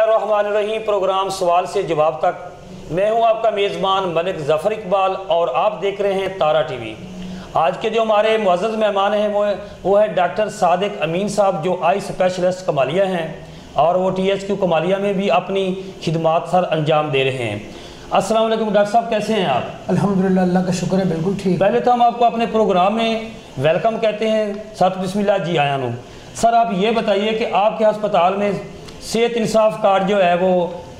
बिस्मिल्लाहिर्रहमानिर्रहीम। प्रोग्राम सवाल से जवाब तक मैं हूं आपका मेज़बान मलिक ज़फ़र इकबाल और आप देख रहे हैं तारा टीवी। आज के जो हमारे मुअज़्ज़ज़ मेहमान हैं वो है डॉक्टर सादिक अमीन साहब, जो आई स्पेशलिस्ट कमालिया हैं और वो THQ कमालिया में भी अपनी खिदमात सर अंजाम दे रहे हैं। अस्सलाम वालेकुम डॉक्टर साहब, कैसे हैं आप? अल्हम्दुलिल्लाह, अल्लाह का शुक्र है, बिल्कुल ठीक। पहले तो हम आपको अपने प्रोग्राम में वेलकम कहते हैं, सत बिस्मिल्लाह जी आया हूँ। सर आप ये बताइए कि आपके अस्पताल में सेहत इंसाफ कार्ड जो है वो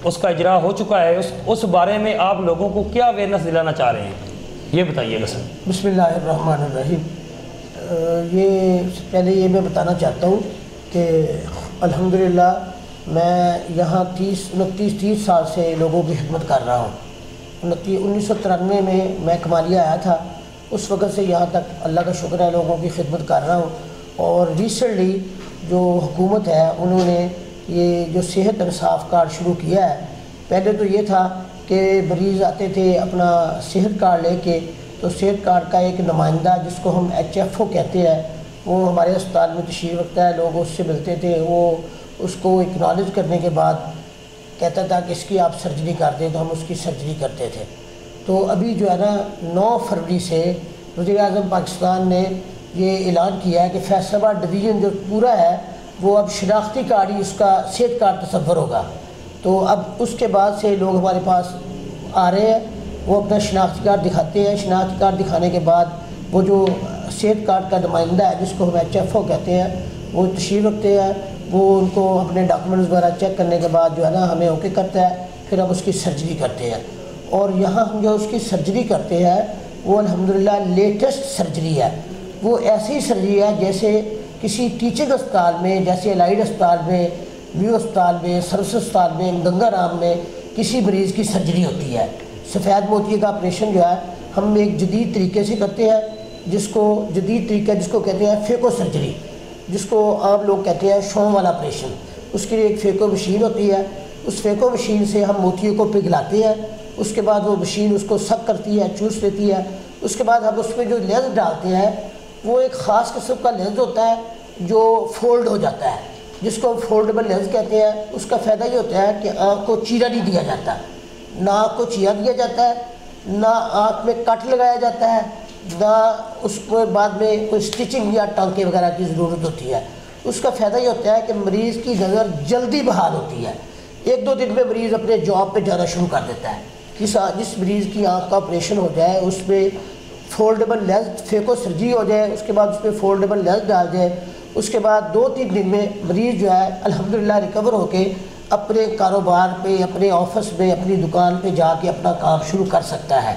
उसका इजरा हो चुका है, उस बारे में आप लोगों को क्या अवेयरनेस दिलाना चाह रहे हैं, ये बताइएगा सर। बिस्मिल्लाहिर्रहमानिर्रहीम। ये पहले ये मैं बताना चाहता हूँ कि अल्हम्दुलिल्लाह मैं यहाँ 29-30 साल से लोगों की खिदमत कर रहा हूँ। 1993 में मैं कमालिया आया था, उस वक़्त से यहाँ तक अल्लाह का शुक्र है लोगों की खिदमत कर रहा हूँ। और रिसेंटली जो हुकूमत है उन्होंने ये जो सेहत इंसाफ कार्ड शुरू किया है। पहले तो ये था कि मरीज़ आते थे अपना सेहत कार्ड लेके, तो सेहत कार्ड का एक नुमाइंदा जिसको हम HFO कहते हैं वो हमारे अस्पताल में तशरीफ़ रखता है, लोग उससे मिलते थे, वो उसको एक्नॉलेज करने के बाद कहता था कि इसकी आप सर्जरी कर दें, तो हम उसकी सर्जरी करते थे। तो अभी जो है ना 9 फरवरी से वज़ीर-ए-आज़म पाकिस्तान ने ये ऐलान किया है कि फैसलाबाद डिवीज़न जो पूरा है वो अब शनाख्ती कार्ड ही उसका सेहत कार्ड तस्वर होगा। तो अब उसके बाद से लोग हमारे पास आ रहे हैं, वो अपना शनाख्ती कार्ड दिखाते हैं। शनाख्ती कार्ड दिखाने के बाद वो जो सेहत कार्ड का नुमाइंदा है जिसको हम HFO कहते हैं वो तशरीफ़ रखते हैं, वो उनको अपने डॉक्यूमेंट्स वगैरह चेक करने के बाद जो है ना हमें ओके करता है, फिर हम उसकी सर्जरी करते हैं। और यहाँ हम जो उसकी सर्जरी करते हैं वो अल्हम्दुलिल्लाह लेटेस्ट सर्जरी है। वो ऐसी सर्जरी है जैसे किसी टीचिंग अस्पताल में, जैसे एलाइड अस्पताल में, व्यू अस्पताल में, सरस अस्पताल में, गंगाराम में किसी मरीज़ की सर्जरी होती है। सफ़ेद मोतिये का ऑपरेशन जो है हम एक जदीद तरीके से करते हैं, जदीद तरीका जिसको कहते हैं फेको सर्जरी, जिसको आम लोग कहते हैं शौं वाला ऑपरेशन। उसके लिए एक फेको मशीन होती है, उस फेको मशीन से हम मोतिये को पिघलाते हैं, उसके बाद वो मशीन उसको सक करती है, चूस लेती है। उसके बाद हम उसमें जो लेंस डालते हैं वो एक ख़ास किस्म का लेंस होता है जो फोल्ड हो जाता है, जिसको हम फोल्डेबल लेंस कहते हैं। उसका फ़ायदा ये होता है कि आँख को चीरा नहीं दिया जाता, ना आँख को चीरा दिया जाता है, ना आँख में कट लगाया जाता है, ना उसको बाद में कोई स्टिचिंग या टांके वगैरह की ज़रूरत होती है। उसका फ़ायदा ये होता है कि मरीज़ की नज़र जल्दी बहाल होती है। 1-2 दिन में मरीज़ अपने जॉब पे जाना शुरू कर देता है। जिस मरीज़ की आँख का ऑपरेशन हो जाए उसमें फोल्डेबल लेंस फेको सर्जरी हो जाए, उसके बाद उसमें फोल्डेबल लेंस डाल जाए, उसके बाद 2-3 दिन में मरीज़ जो है अल्हम्दुलिल्लाह रिकवर होके अपने कारोबार पे, अपने ऑफिस में, अपनी दुकान पे जाके अपना काम शुरू कर सकता है।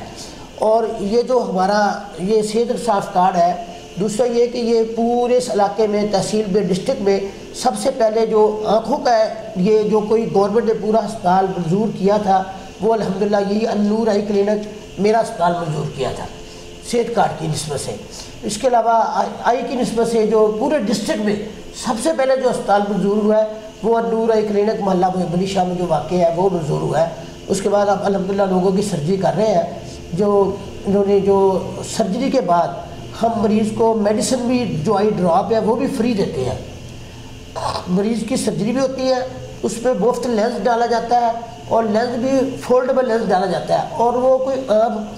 और ये जो हमारा ये सेहत इंसाफ कार्ड है, दूसरा ये कि ये पूरे इस इलाके में, तहसील में, डिस्ट्रिक्ट में सबसे पहले जो आँखों का ये जो कोई गवर्नमेंट ने पूरा अस्पताल मंजूर किया था वो अल्हम्दुलिल्लाह यही अन-नूर आई क्लिनिक मेरा अस्पताल मंजूर किया था सेहत कार्ड की निस्बत से। इसके अलावा आई की निस्बत से जो पूरे डिस्ट्रिक्ट में सबसे पहले जो अस्पताल मंजूर हुआ है वो अन-नूर आई क्लिनिक मोहल्ला मोहब्बली शाह में जो वाक़ है वो मंजूर हुआ है। उसके बाद अब अल्हम्दुलिल्लाह लोगों की सर्जरी कर रहे हैं। इन्होंने जो सर्जरी के बाद हम मरीज़ को मेडिसिन भी जो आई ड्रॉप है वो भी फ्री देते हैं। मरीज़ की सर्जरी भी होती है, उसमें मुफ्त लेंस डाला जाता है और लेंस भी फोल्डेबल लेंस डाला जाता है, और वो कोई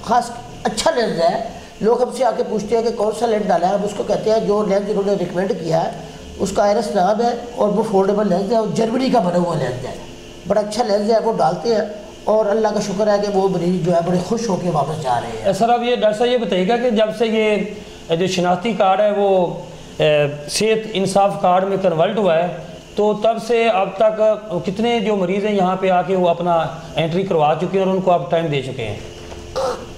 ख़ास अच्छा लेंस है। लोग हमसे आके पूछते हैं कि कौन सा लेंस डाला है, हम उसको कहते हैं जो लेंस इन्होंने रिकमेंड किया है उसका आयरस नाम है और वो फोल्डेबल लेंस है और जर्मनी का बना हुआ लेंस है, बड़ा अच्छा लेंस है, वो डालते हैं और अल्लाह का शुक्र है कि वो मरीज़ जो है बड़े खुश होकर वापस जा रहे हैं। सर अब ये डॉक्टर साहब ये बताइएगा कि जब से ये जो शनाख्ती कार्ड है वो सेहत इंसाफ कार्ड में कन्वर्ट हुआ है तो तब से अब तक कितने जो मरीज़ हैं यहाँ पे आके वो अपना एंट्री करवा चुके हैं और उनको आप टाइम दे चुके हैं,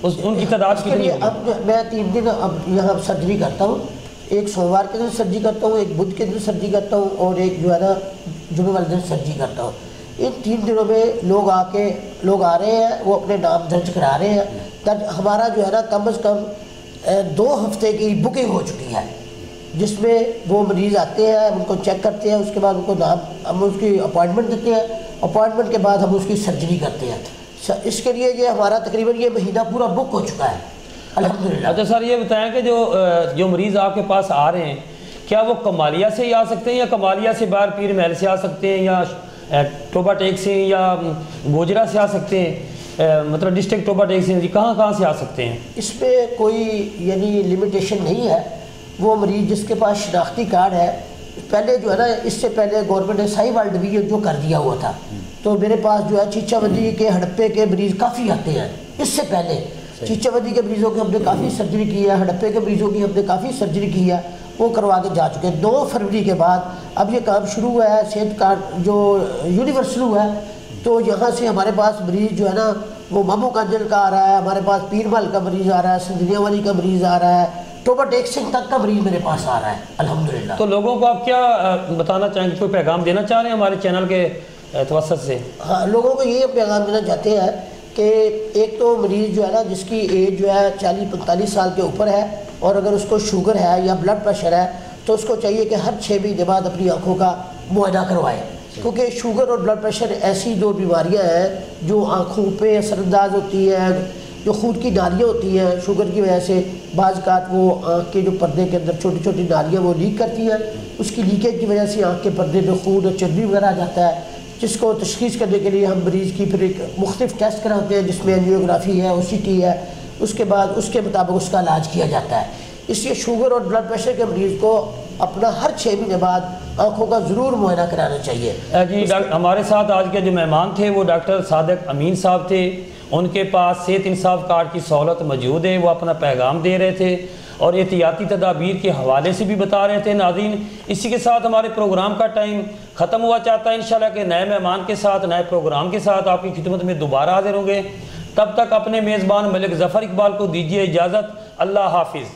उनकी तादाद कितनी है? अब मैं 3 दिन अब यहाँ सर्जरी करता हूँ, एक सोमवार के दिन सर्जरी करता हूँ, एक बुध के दिन सर्जरी करता हूँ और एक जो है ना जुमे वाले दिन सर्जरी करता हूँ। इन 3 दिनों में लोग आ रहे हैं, वो अपने नाम दर्ज करा रहे हैं। तब हमारा जो है ना कम अज़ कम 2 हफ्ते की बुकिंग हो चुकी है, जिसमें वो मरीज़ आते हैं, उनको चेक करते हैं, उसके बाद उनको नाम हम उसकी अपॉइंटमेंट देते हैं, अपॉइंटमेंट के बाद हम उसकी सर्जरी करते हैं। इसके लिए ये हमारा तकरीबन ये महीना पूरा बुक हो चुका है अल्हम्दुलिल्लाह। अच्छा सर ये बताएं कि जो मरीज़ आपके पास आ रहे हैं क्या वो कमालिया से ही आ सकते हैं या कमालिया से बाहर पीर महल से आ सकते हैं या ٹوبا ٹیک سے یا گوجرا سے آ سکتے ہیں، مطلب ڈسٹرکٹ ٹوبا ٹیک سے کہاں سے آ سکتے ہیں؟ اس پہ کوئی یعنی لمیٹیشن نہیں ہے. وہ مریض جس کے پاس شناختی کارڈ ہے، پہلے جو ہے نا اس سے پہلے گورنمنٹ نے ساہیوال ڈویژن جو کر دیا ہوا تھا، تو میرے پاس جو ہے چیچا ودی کے ہڑپے کے مریض کافی آتے ہیں. اس سے پہلے چیچا ودی کے مریضوں کی ہم نے کافی سرجری کی ہے، ہڑپے کے مریضوں کی ہم نے کافی سرجری کی ہے، وہ کروا کے جا چکے ہیں. 2 فروری کے بعد اب یہ کام شروع ہوا ہے، صحت کارڈ جو یونیورسل ہوا ہے، تو یہاں سے ہمارے پاس مریض جو ہے نا وہ مامو کانجل کا آ رہا ہے، ہمارے پاس پیر مال کا مریض آ رہا ہے، سندھیا والی کا مریض آ رہا ہے، ٹوبا ٹیک سنگھ تک کا مریض میرے پاس آ رہا ہے الحمدللہ. تو لوگوں کو آپ کیا بتانا چاہیں گے، کوئی پیغام دینا چاہ رہے ہیں ہمارے چینل کے توسط سے؟ ہاں، لوگوں کو یہ پیغام دینا چاہتے ہیں کہ ایک تو مریض جو ہے نا جس کی ایج جو ہے 40-45 سال کے اوپر ہے، اور اگر اس کو شوگر ہے یا بلڈ پریشر ہے تو اس کو چاہیے کہ ہر 6 مہینے بعد اپنی آنکھوں کا معائنہ کروائے، کیونکہ شوگر اور بلڈ پریشر ایسی 2 بیماریاں ہیں جو آنکھوں پہ اثر انداز ہوتی ہیں. جو خون کی نالیاں ہوتی ہیں شوگر کی وجہ سے بعض اوقات وہ آنکھ کے جو پردے کے اندر چھوٹی چھوٹی نالیاں وہ لیک کرتی ہیں، اس کی لیکیج کی وجہ سے آنکھ کے پردے پہ خون اور چربی وغیرہ آ جاتا ہے، جس کو تشخیص کرنے کے لیے ہم مریض کی پھر ایک مختلف ٹیسٹ کراتے ہیں جس میں اینجیوگرافی ہے، OCT ہے، اس کے بعد اس کے مطابق اس کا علاج کیا جاتا ہے. اس لیے شوگر اور بلڈ پریشر کے مریض کو اپنا ہر 6 مہینے بعد آنکھوں کا ضرور معائنہ کرانا چاہیے. جی ہمارے ساتھ آج کے جو مہمان تھے وہ ڈاکٹر صادق امین صاحب تھے. ان کے پاس صحت انصاف کارڈ کی سہولت موجود ہے، وہ اپنا پیغام دے رہے تھے اور احتیاطی تدابیر کے حوالے سے بھی بتا رہے تھے. ناظرین، اسی کے ساتھ ہمارے پروگرام کا ٹائم ختم ہوا چاہتا ہے. انشاءاللہ کہ نئے مہمان کے ساتھ نئے پروگرام کے ساتھ آپ کی خدمت میں دوبارہ حاضر ہوں گے. تب تک اپنے میزبان ملک ظفر اقبال کو دیجیے اجازت. اللہ حافظ.